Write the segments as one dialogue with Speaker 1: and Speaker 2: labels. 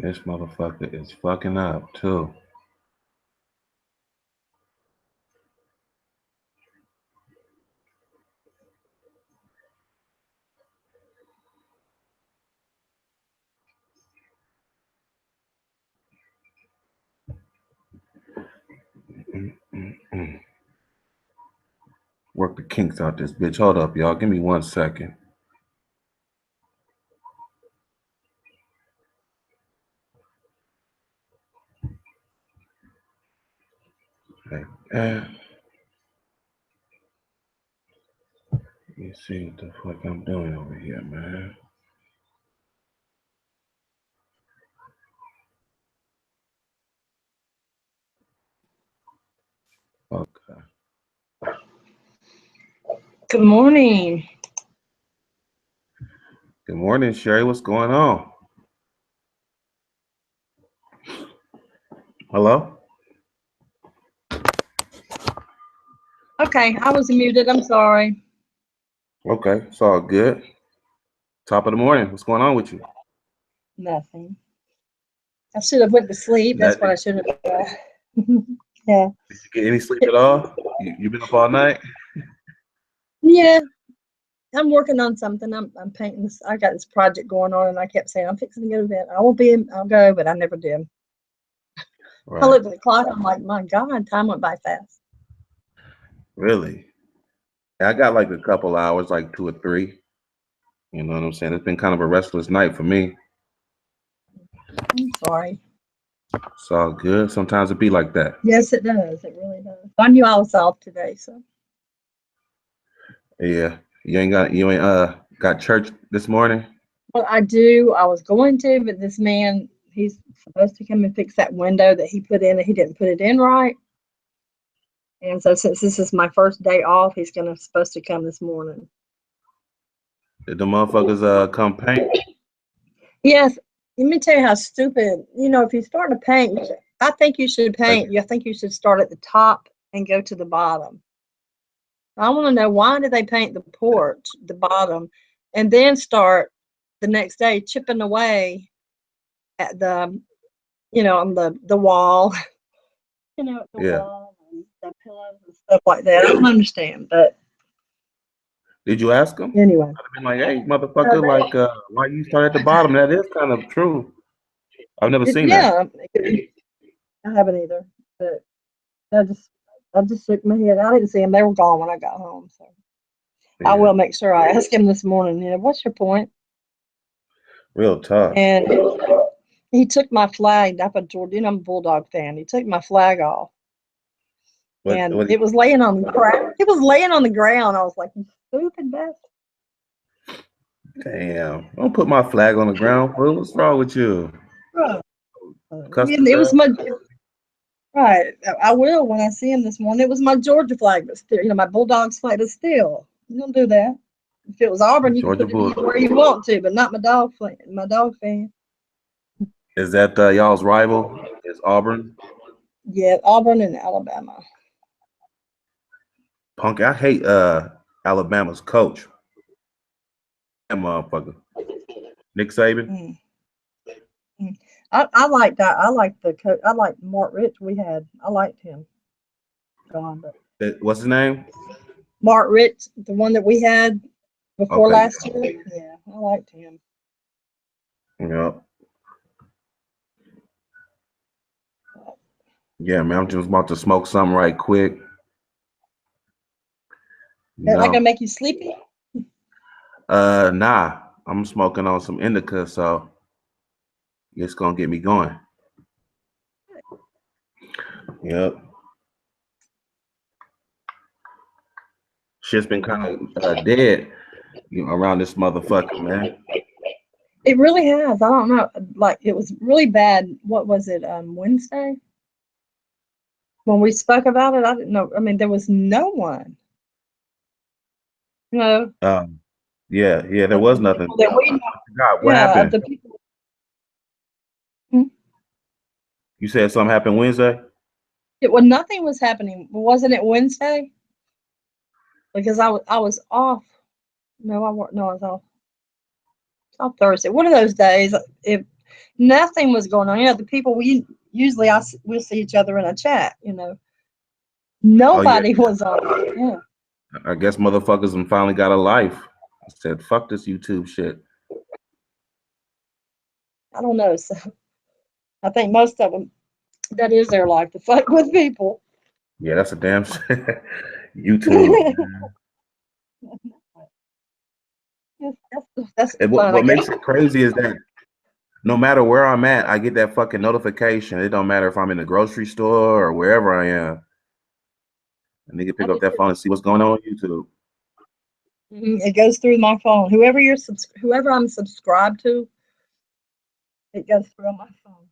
Speaker 1: This motherfucker is fucking up too. Mm-mm-mm. Work the kinks out this bitch. Hold up, y'all. Give me 1 second. Hey, let me see what the fuck I'm doing over here, man. Okay.
Speaker 2: Good morning.
Speaker 1: Good morning, Sherry. What's going on? Hello?
Speaker 2: Okay, I was muted. I'm sorry.
Speaker 1: Okay, it's all good. Top of the morning. What's going on with you?
Speaker 2: Nothing. I should have went to sleep. That's what I
Speaker 1: Nothing.
Speaker 2: should have done. Yeah.
Speaker 1: Did you get any sleep at all? You been up all night?
Speaker 2: Yeah. I'm working on something. I'm painting this. I got this project going on, and I kept saying I'm fixing to go to bed. I will be in. I'll go, but I never did. I
Speaker 1: Right.
Speaker 2: looked at the clock. I'm like, my God, time went by fast.
Speaker 1: Really? I got like a couple hours, like 2 or 3. You know what I'm saying? It's been kind of a restless night for me.
Speaker 2: I'm sorry.
Speaker 1: It's all good. Sometimes it be like that.
Speaker 2: Yes, it does. It really does. I knew I was off today, so.
Speaker 1: Yeah. You ain't got church this morning?
Speaker 2: Well, I do. I was going to, but this man, he's supposed to come and fix that window that he put in, and he didn't put it in right. And so since this is my first day off, he's supposed to come this morning.
Speaker 1: Did the motherfuckers come paint?
Speaker 2: Yes, let me tell you how stupid. If you start to paint, I think you should
Speaker 1: Like,
Speaker 2: paint. I think you should start at the top and go to the bottom. I want to know, why did they paint the porch, the bottom, and then start the next day chipping away at on the wall, at the
Speaker 1: yeah.
Speaker 2: wall and the pillows and stuff like that. I don't understand, but
Speaker 1: Did you ask them?
Speaker 2: anyway.
Speaker 1: I'd have been like, hey, motherfucker, like, why you start at the bottom? That is kind of true. I've never seen that.
Speaker 2: Yeah, I haven't either, but I just I just shook my head. I didn't see them. They were gone when I got home. So I
Speaker 1: Yeah.
Speaker 2: will make sure I ask him this morning, what's your point?
Speaker 1: Real tough.
Speaker 2: And he took my flag. I put Jordan, I'm a Bulldog fan. He took my flag off, and
Speaker 1: What
Speaker 2: it was laying on the ground. It was laying on the ground. I was like, you stupid bastard.
Speaker 1: damn. Don't put my flag on the ground, fool. What's wrong with you?
Speaker 2: Right.
Speaker 1: Custom
Speaker 2: It was
Speaker 1: belt?
Speaker 2: my right. I will when I see him this morning. It was my Georgia flag, but still, my Bulldogs flag, but still, you don't do that. If it was Auburn, you can
Speaker 1: Georgia
Speaker 2: put it
Speaker 1: Bulls.
Speaker 2: where you want to, but not my dog fan.
Speaker 1: Is that y'all's rival? Is Auburn?
Speaker 2: Yeah, Auburn and Alabama.
Speaker 1: Punk, I hate Alabama's coach. That motherfucker. Nick Saban.
Speaker 2: Mm, mm. I like that. I like the coach. I like Mark Rich. I liked him. Gone, but
Speaker 1: What's his name?
Speaker 2: Mark Rich, the one that we had before
Speaker 1: Okay.
Speaker 2: last year. Yeah, I liked him.
Speaker 1: Yeah. Yeah, man. I'm just about to smoke something right quick. You
Speaker 2: Am I gonna
Speaker 1: know.
Speaker 2: make you sleepy?
Speaker 1: Nah. I'm smoking on some indica, so it's gonna get me going. Yep. Shit's been kind of dead, around this motherfucker, man.
Speaker 2: It really has. I don't know. Like, it was really bad. What was it? Wednesday when we spoke about it. I didn't know. I mean, there was no one. You know,
Speaker 1: Um, yeah, there
Speaker 2: of
Speaker 1: was
Speaker 2: the
Speaker 1: nothing.
Speaker 2: people that we
Speaker 1: I
Speaker 2: know.
Speaker 1: forgot what
Speaker 2: Yeah, of
Speaker 1: happened.
Speaker 2: the people. Hmm?
Speaker 1: You said something happened Wednesday.
Speaker 2: Nothing was happening. Wasn't it Wednesday? Because I was off. No, I weren't. No, I was off. Off Thursday. One of those days. If Nothing was going on. You know, the people we usually we'll see each other in a chat. You know,
Speaker 1: Oh yeah,
Speaker 2: nobody was on. Yeah,
Speaker 1: I guess motherfuckers and finally got a life. I said, fuck this YouTube shit.
Speaker 2: I don't know. So I think most of them, that is their life, to fuck with people.
Speaker 1: Yeah, that's a damn YouTube.
Speaker 2: That's
Speaker 1: And
Speaker 2: fun, I
Speaker 1: what
Speaker 2: guess.
Speaker 1: makes it crazy is that no matter where I'm at, I get that fucking notification. It don't matter if I'm in the grocery store or wherever I am. A nigga
Speaker 2: I
Speaker 1: pick up
Speaker 2: do
Speaker 1: that phone and see what's going on YouTube.
Speaker 2: It goes through my phone. Whoever I'm subscribed to, it goes through on my phone.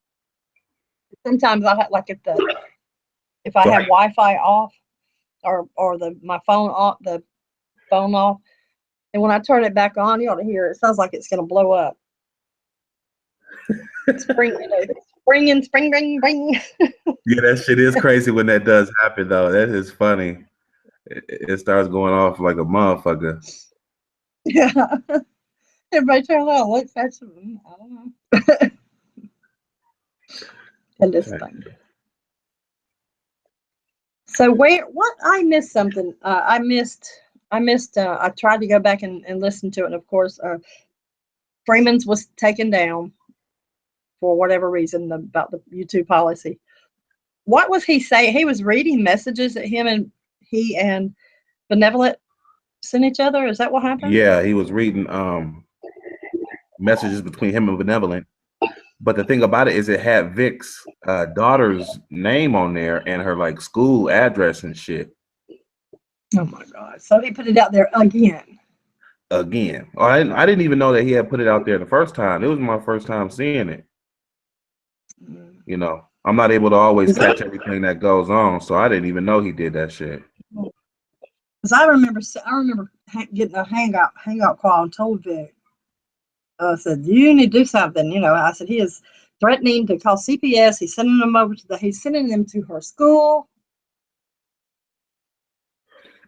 Speaker 2: Sometimes I have, like, if I
Speaker 1: So
Speaker 2: have Wi-Fi off or my phone off, and when I turn it back on, you ought to hear it. It sounds like it's gonna blow up. Spring, spring, bring, bring.
Speaker 1: yeah, that shit is crazy when that does happen though. That is funny. It starts going off like a motherfucker.
Speaker 2: Yeah. Everybody turns around, looks at you. I don't know. That is funny. So what I missed something. I tried to go back and listen to it, and of course, Freeman's was taken down for whatever reason about the YouTube policy. What was he saying? He was reading messages that he and Benevolent sent each other. Is that what happened?
Speaker 1: Yeah, he was reading messages between him and Benevolent. But the thing about it is it had Vic's daughter's name on there and her like school address and shit.
Speaker 2: Oh my God. So he put it out there again.
Speaker 1: Again. Oh, I didn't even know that he had put it out there the first time. It was my first time seeing it. You know, I'm not able to always catch everything that goes on, so I didn't even know he did that shit.
Speaker 2: Because I remember getting a hangout call and told Vic, I said, you need to do something. You know, I said, he is threatening to call CPS. He's sending them to her school.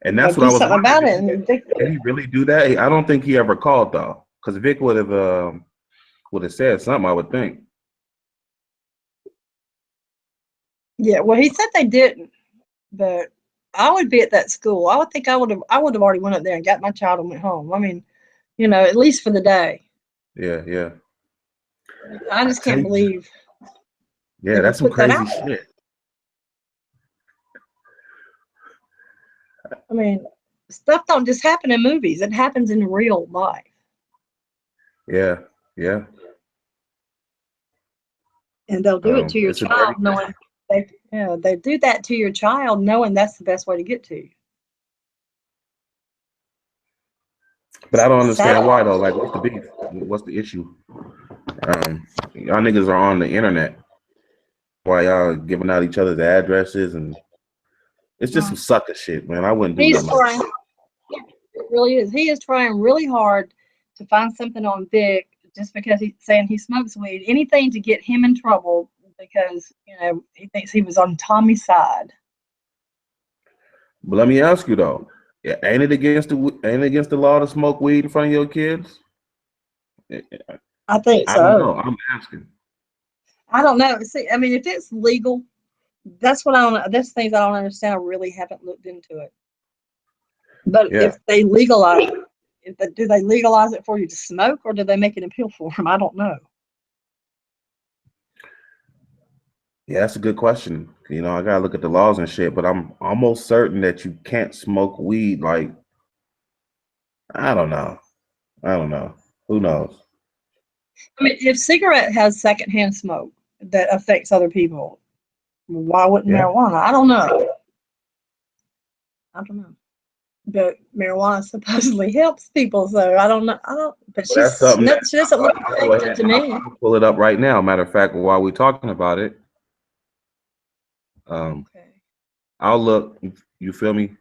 Speaker 1: And that's what I was wondering.
Speaker 2: About it.
Speaker 1: Did he really do that? I don't think he ever called though, because Vic would have said something, I would think.
Speaker 2: Yeah, well, he said they didn't, but I would be at that school. I would think I would have already went up there and got my child and went home. I mean, you know, at least for the day.
Speaker 1: Yeah, yeah.
Speaker 2: I just can't believe.
Speaker 1: Yeah, that's some crazy shit.
Speaker 2: I mean, stuff don't just happen in movies. It happens in real life.
Speaker 1: Yeah, yeah.
Speaker 2: And they'll do it to your child knowing they do that to your child knowing that's the best way to get to you.
Speaker 1: But I don't understand why though. Like, what's the beef? What's the issue? Y'all niggas are on the internet. Why y'all giving out each other's addresses and it's just some sucker shit, man. I wouldn't do that.
Speaker 2: It really is. He is trying really hard to find something on Vic just because he's saying he smokes weed. Anything to get him in trouble because, you know, he thinks he was on Tommy's side.
Speaker 1: But let me ask you though, ain't it against the law to smoke weed in front of your kids?
Speaker 2: I think so.
Speaker 1: I don't know. I'm asking.
Speaker 2: I don't know. See, I mean, if it's legal, that's things I don't understand. I really haven't looked into it. But if they legalize it, do they legalize it for you to smoke, or do they make an appeal for them? I don't know.
Speaker 1: Yeah, that's a good question. You know, I gotta look at the laws and shit, but I'm almost certain that you can't smoke weed. Like, I don't know. Who knows?
Speaker 2: I mean, if cigarette has secondhand smoke that affects other people, why wouldn't marijuana? I don't know. But marijuana supposedly helps people, so I don't know. But she doesn't look affected to me.
Speaker 1: I'll pull it up right now. Matter of fact, while we're talking about it, I'll look. You feel me?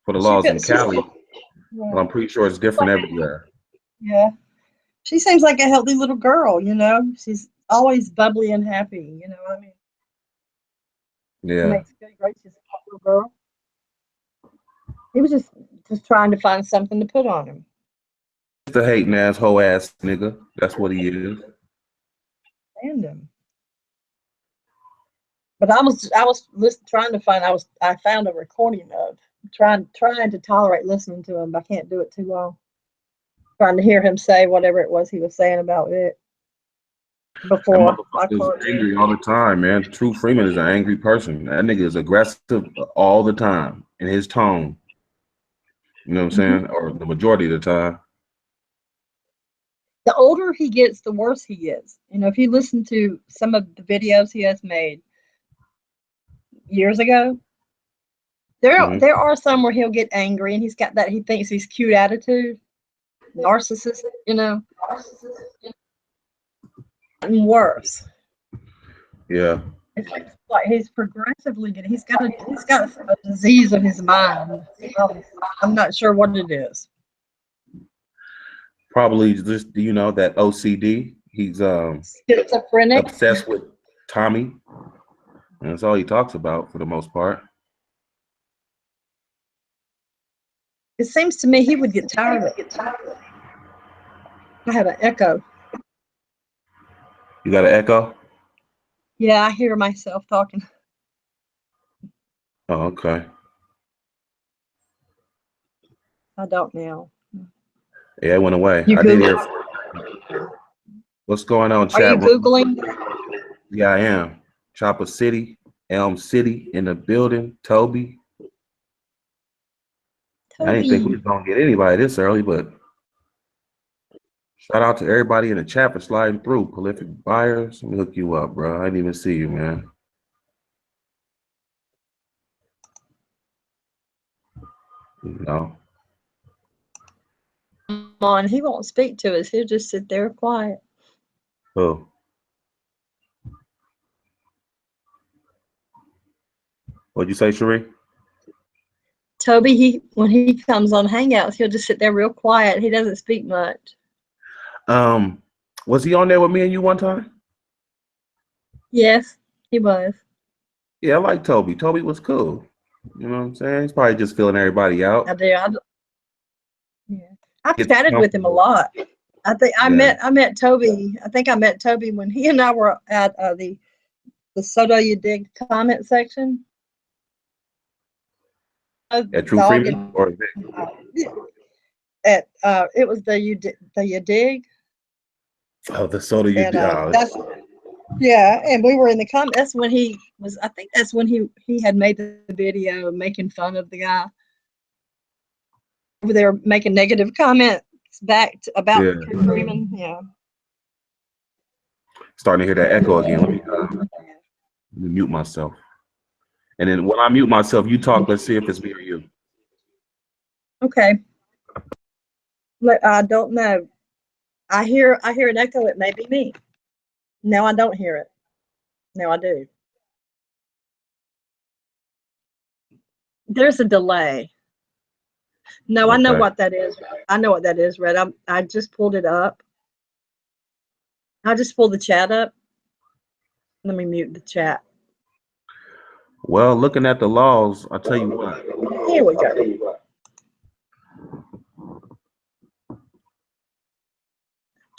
Speaker 1: For the laws in Cali, but I'm pretty sure it's different everywhere.
Speaker 2: Yeah, she seems like a healthy little girl. You know, she's always bubbly and happy. You know what I mean?
Speaker 1: Yeah.
Speaker 2: Great, she's a little girl. He was just trying to find something to put on him.
Speaker 1: Just a hating asshole ass nigga. That's what he is.
Speaker 2: stand him. But I was trying to find. I found a recording of trying to tolerate listening to him, but I can't do it too long. Trying to hear him say whatever it was he was saying about it
Speaker 1: That
Speaker 2: before I
Speaker 1: motherfucker is
Speaker 2: called you.
Speaker 1: angry all the time, man. True Freeman is an angry person. That nigga is aggressive all the time in his tone. You know what I'm saying? Or the majority of the time.
Speaker 2: The older he gets, the worse he gets. You know, if you listen to some of the videos he has made years ago, there are some where he'll get angry and he's got that he thinks he's cute attitude, narcissistic, you know, and worse.
Speaker 1: Yeah.
Speaker 2: It's like he's progressively getting. He's got a disease of his mind. I'm not sure what it is.
Speaker 1: Probably just that OCD. He's
Speaker 2: Schizophrenic.
Speaker 1: obsessed with Tommy. And that's all he talks about for the most part.
Speaker 2: It seems to me he would get tired of it. I have an echo.
Speaker 1: You got an echo?
Speaker 2: Yeah, I hear myself talking.
Speaker 1: Oh, okay.
Speaker 2: I don't now.
Speaker 1: Yeah, it went away.
Speaker 2: You
Speaker 1: I did
Speaker 2: Google?
Speaker 1: hear. What's going on,
Speaker 2: Are you
Speaker 1: chat room?
Speaker 2: Googling?
Speaker 1: Yeah, I am. Chopper City, Elm City in the building. Toby. I didn't think we was gonna get anybody this early, but shout out to everybody in the chat for sliding through. Prolific buyers. Let me hook you up, bro. I didn't even see you, man. No.
Speaker 2: Come on, he won't speak to us. He'll just sit there quiet.
Speaker 1: Oh. What'd you say, Cherie?
Speaker 2: Toby, when he comes on Hangouts, he'll just sit there real quiet. He doesn't speak much.
Speaker 1: Was he on there with me and you one time?
Speaker 2: Yes, he was.
Speaker 1: Yeah, I like Toby. Toby was cool. You know what I'm saying? He's probably just filling everybody out.
Speaker 2: I do. Yeah. I've chatted with him a lot. I think I met Toby. I think I met Toby when he and I were at the Soda You Dig comment section.
Speaker 1: At True Freeman or
Speaker 2: at it was the You Dig.
Speaker 1: Oh, the Soda You
Speaker 2: And
Speaker 1: Dig.
Speaker 2: yeah, and we were in the comment. That's when he was. I think that's when he had made the video making fun of the guy over there, making negative comments back about True Freeman. Yeah.
Speaker 1: Starting to hear that echo again. Let me mute myself. And then when I mute myself, you talk. Let's see if it's me or you.
Speaker 2: Okay. I don't know. I hear an echo. It may be me. No, I don't hear it. No, I do. There's a delay. No, okay. I know what that is. I know what that is, Red. I just pulled it up. I just pulled the chat up. Let me mute the chat.
Speaker 1: Well, looking at the laws, I'll tell you what.
Speaker 2: Here we go.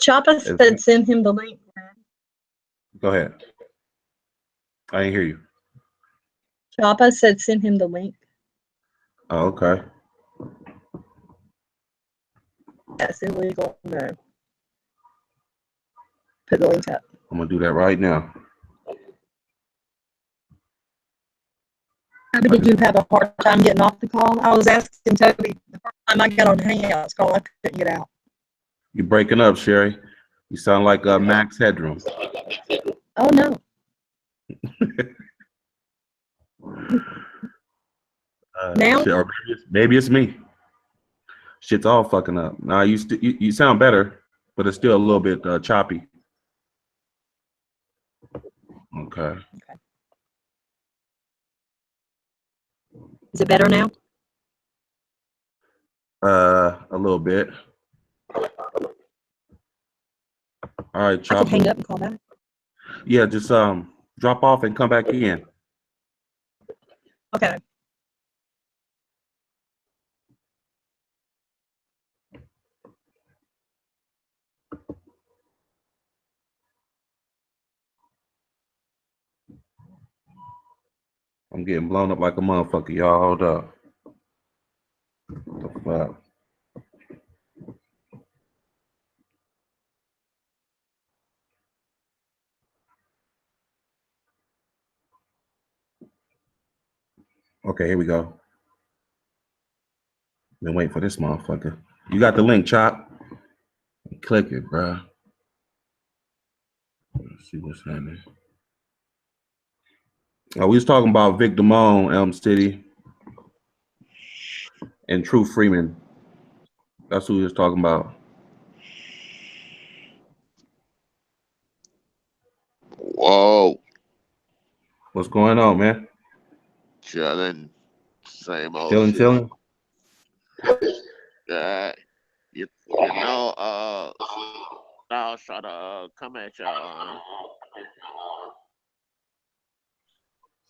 Speaker 2: Choppa said send him the link.
Speaker 1: Go ahead. I didn't hear you.
Speaker 2: Choppa said send him the link.
Speaker 1: Oh, okay.
Speaker 2: That's illegal. No. Put the link up.
Speaker 1: I'm gonna do that right now.
Speaker 2: Did you have a hard time getting off the call? I was asking Toby the first time I got on the Hangouts call, I couldn't get out.
Speaker 1: You're breaking up, Sherry. You sound like Max Headroom.
Speaker 2: Oh no. Now?
Speaker 1: Or maybe it's me. Shit's all fucking up. Now you sound better, but it's still a little bit choppy. Okay.
Speaker 2: Is it better now?
Speaker 1: A little bit. All right, Chopper.
Speaker 2: I can hang up and call back.
Speaker 1: Yeah, just drop off and come back in.
Speaker 2: Okay.
Speaker 1: I'm getting blown up like a motherfucker, y'all. Hold up. What the fuck? Okay, here we go. Been waiting for this motherfucker. You got the link, Chop? Click it, bro. Let's see what's happening. We was talking about Vic Damone, Elm City, and True Freeman. That's who we was talking about.
Speaker 3: Whoa,
Speaker 1: What's going on, man?
Speaker 3: chilling, same old
Speaker 1: Chilling,
Speaker 3: shit.
Speaker 1: chilling.
Speaker 3: Yeah, I was trying to come at y'all.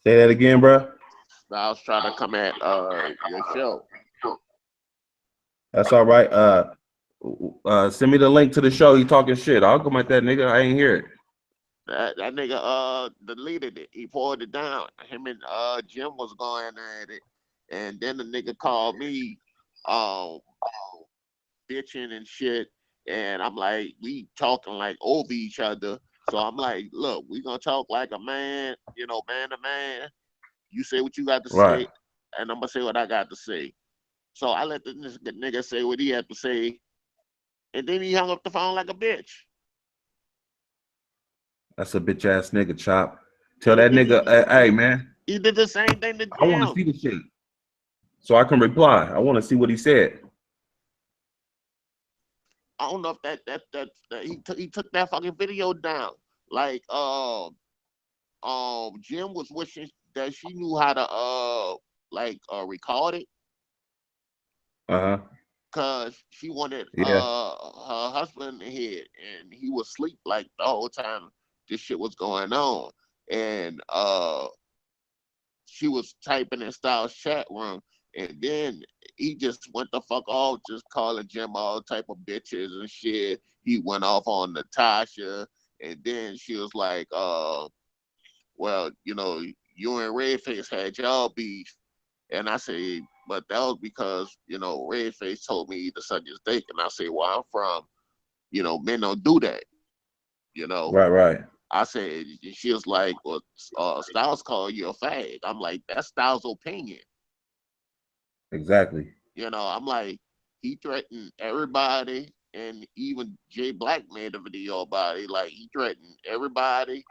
Speaker 1: Say that again, bro.
Speaker 3: I was trying to come at your show.
Speaker 1: That's all right. Send me the link to the show. He talking shit. I'll come at that nigga. I ain't hear it.
Speaker 3: That nigga deleted it. He pulled it down. Him and Jim was going at it, and then the nigga called me, um, bitching and shit. And I'm like, we talking like over each other. So I'm like, look, we gonna talk like a man, man to man. You say what you got to
Speaker 1: Right.
Speaker 3: say, and I'm gonna say what I got to say. So I let the nigga say what he had to say, and then he hung up the phone like a bitch.
Speaker 1: That's a bitch ass nigga, Chop. Tell that nigga, hey man,
Speaker 3: He did the same thing to
Speaker 1: I want to
Speaker 3: Jim.
Speaker 1: see the shit so I can reply. I want to see what he said.
Speaker 3: I don't know if that he took that fucking video down. Like Jim was wishing that she knew how to record it, cause she wanted
Speaker 1: Yeah.
Speaker 3: her husband in here, and he was asleep like the whole time this shit was going on. And she was typing in Styles' chat room, and then he just went the fuck off, just calling Jim all type of bitches and shit. He went off on Natasha, and then she was like, well, you and Redface had y'all beef. And I said, but that was because, Redface told me to suck his dick. And I said, where I'm from, men don't do that,
Speaker 1: Right.
Speaker 3: I said, she was like, well, Styles called you a fag. I'm like, that's Styles' opinion.
Speaker 1: Exactly.
Speaker 3: I'm like, he threatened everybody, and even Jay Black made a video about it. Like, he threatened everybody,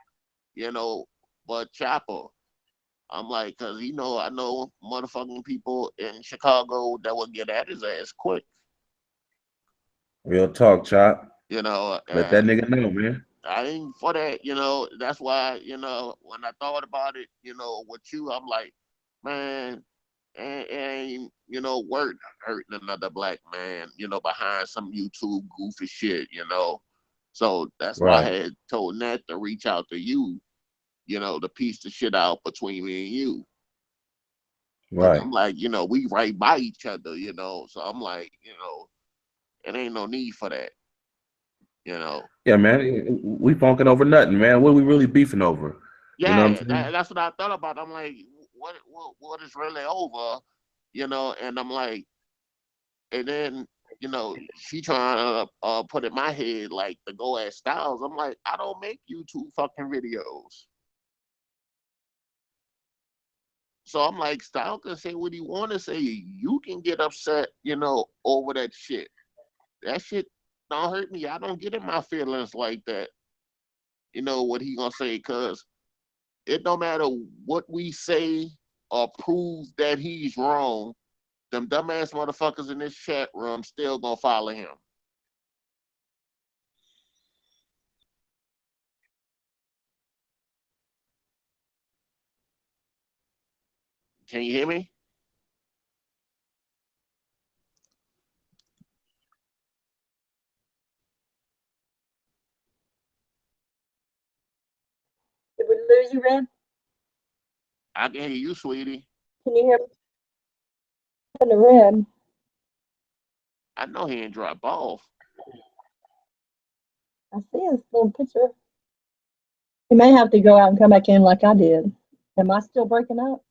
Speaker 3: but Chopper. I'm like, cause I know motherfucking people in Chicago that would get at his ass quick.
Speaker 1: Real talk, Chop. Let that
Speaker 3: And
Speaker 1: nigga know, man.
Speaker 3: I ain't for that, That's why, when I thought about it, with you, I'm like, man, it ain't, worth hurting another black man, behind some YouTube goofy shit, So that's why I
Speaker 1: Right.
Speaker 3: had told Nat to reach out to you, to piece the shit out between me and you.
Speaker 1: Right.
Speaker 3: I'm like, we right by each other, So I'm like, it ain't no need for that,
Speaker 1: Yeah, man. We funking over nothing, man. What are we really beefing over? You know what
Speaker 3: Yeah,
Speaker 1: I'm saying?
Speaker 3: that's what I thought about. I'm like, what is really over, And I'm like, and then she trying to put in my head like to go at Styles. I'm like, I don't make YouTube fucking videos. So I'm like, Styles can say what he want to say. You can get upset, over that shit. That shit don't hurt me. I don't get in my feelings like that. What he gonna say? Cause it don't matter what we say or prove that he's wrong. Them dumbass motherfuckers in this chat room still gonna follow him. Can you hear me?
Speaker 2: Did we lose you, Red?
Speaker 3: I can hear you, sweetie.
Speaker 2: Can you hear me? In the Red.
Speaker 3: I know he ain't drop off.
Speaker 2: I see his little picture. He may have to go out and come back in like I did. Am I still breaking up?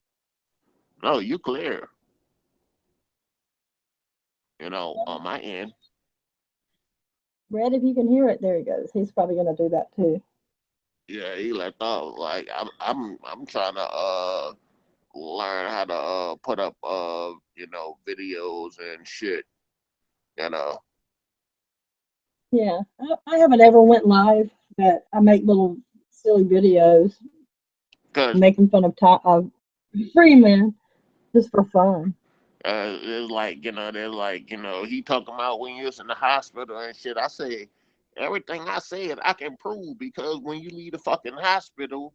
Speaker 3: No, you clear. On my end.
Speaker 2: Brad, if you can hear it, there he goes. He's probably going to do that too.
Speaker 3: Yeah, he left off. Like I'm trying to learn how to put up videos and shit. You know,
Speaker 2: Yeah, I haven't ever went live, but I make little silly videos
Speaker 3: cause
Speaker 2: making fun of Freeman just for fun.
Speaker 3: it's like there's like he talking about when you was in the hospital and shit. I say everything I said I can prove because when you leave the fucking hospital,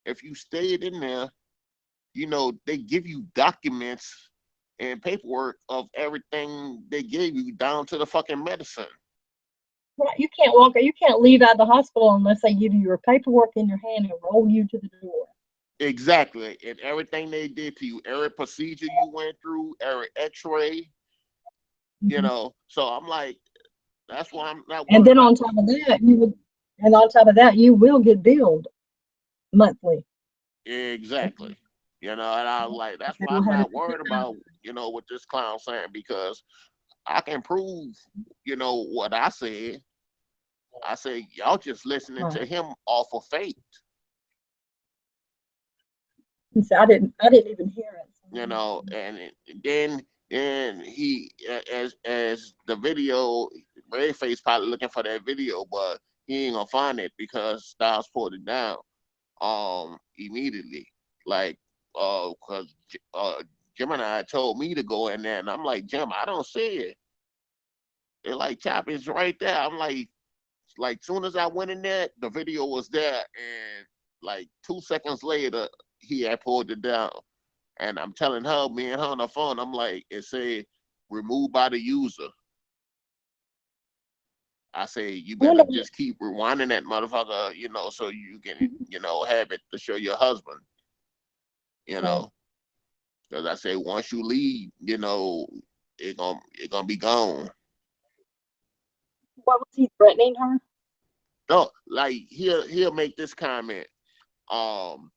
Speaker 3: if you stayed in there, they give you documents and paperwork of everything they gave you down to the fucking medicine.
Speaker 2: Right, you can't walk. You can't leave out of the hospital unless they give you your paperwork in your hand and roll you to the door.
Speaker 3: Exactly. And everything they did to you, every procedure you went through, every x-ray, So I'm like, that's why I'm not
Speaker 2: And
Speaker 3: worried
Speaker 2: then
Speaker 3: about
Speaker 2: on top of that, you will get billed monthly.
Speaker 3: exactly. And I was like, that's
Speaker 2: They
Speaker 3: why
Speaker 2: will
Speaker 3: I'm
Speaker 2: have it
Speaker 3: not worried about, what this clown saying because I can prove, what I said. I say y'all just listening
Speaker 2: right.
Speaker 3: to him off of faith.
Speaker 2: And so I didn't even hear it.
Speaker 3: And then he as the video, Redface probably looking for that video, but he ain't gonna find it because Styles pulled it down immediately. Like because Gemini told me to go in there, and I'm like, Jim, I don't see it. They're like, Chop, it's right there. I'm like soon as I went in there, the video was there, and like 2 seconds later, he had pulled it down. And I'm telling her, me and her on the phone, I'm like, it said removed by the user. I say, you better just keep rewinding that motherfucker, so you can, have it to show your husband, Because I say, once you leave, it gonna be gone.
Speaker 2: What was he threatening her?
Speaker 3: No, like he'll make this comment. Um,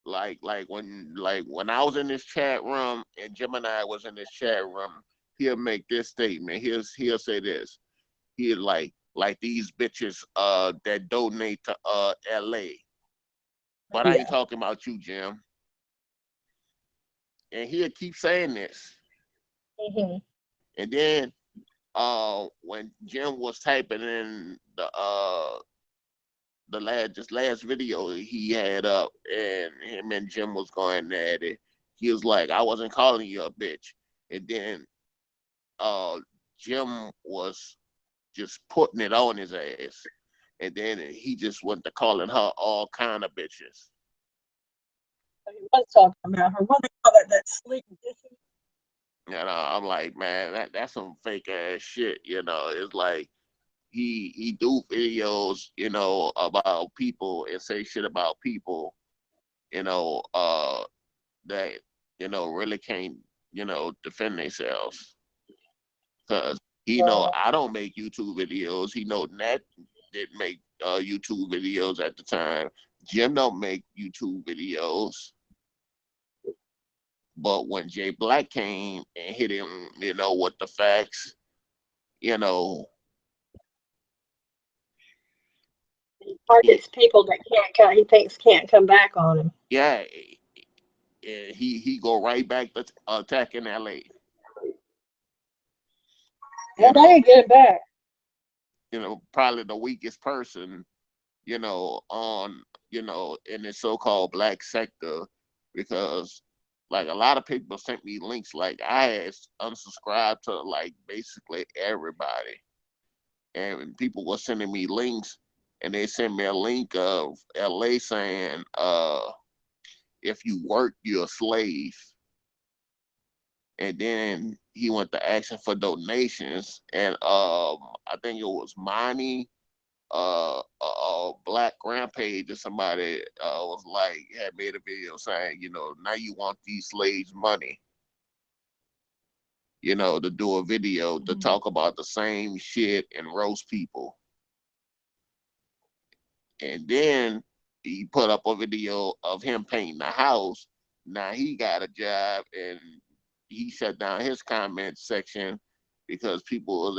Speaker 3: like when I was in this chat room and Gemini was in this chat room, he'll make this statement. He'll say this. He like these bitches that donate to LA. But I ain't talking about you, Jim. And he'll keep saying this.
Speaker 2: Mm-hmm.
Speaker 3: And then when Jim was typing in the last video he had up and him and Jim was going at it, he was like, I wasn't calling you a bitch. And then Jim was just putting it on his ass. And then he just went to calling her all kind of bitches.
Speaker 2: He was talking about her. What do they call that sleep dissy?
Speaker 3: I'm like, man, that's some fake ass shit. It's like he do videos, about people and say shit about people, that really can't, defend themselves. Cause I don't make YouTube videos. He know Nat didn't make YouTube videos at the time. Jim don't make YouTube videos. But when Jay Black came and hit him, with the facts,
Speaker 2: He targets people that he thinks can't come back on him.
Speaker 3: yeah, he go right back to attacking LA.
Speaker 2: Well, they get it back.
Speaker 3: Probably the weakest person, on, in the so-called black sector, because like a lot of people sent me links. Like I had unsubscribed to like basically everybody, and people were sending me links, and they sent me a link of LA saying, if you work, you're a slave. And then he went to asking for donations, and I think it was Money, Black Rampage, or somebody was like had made a video saying, now you want these slaves money, to do a video to talk about the same shit and roast people. And then he put up a video of him painting the house, Now he got a job and he shut down his comment section because people was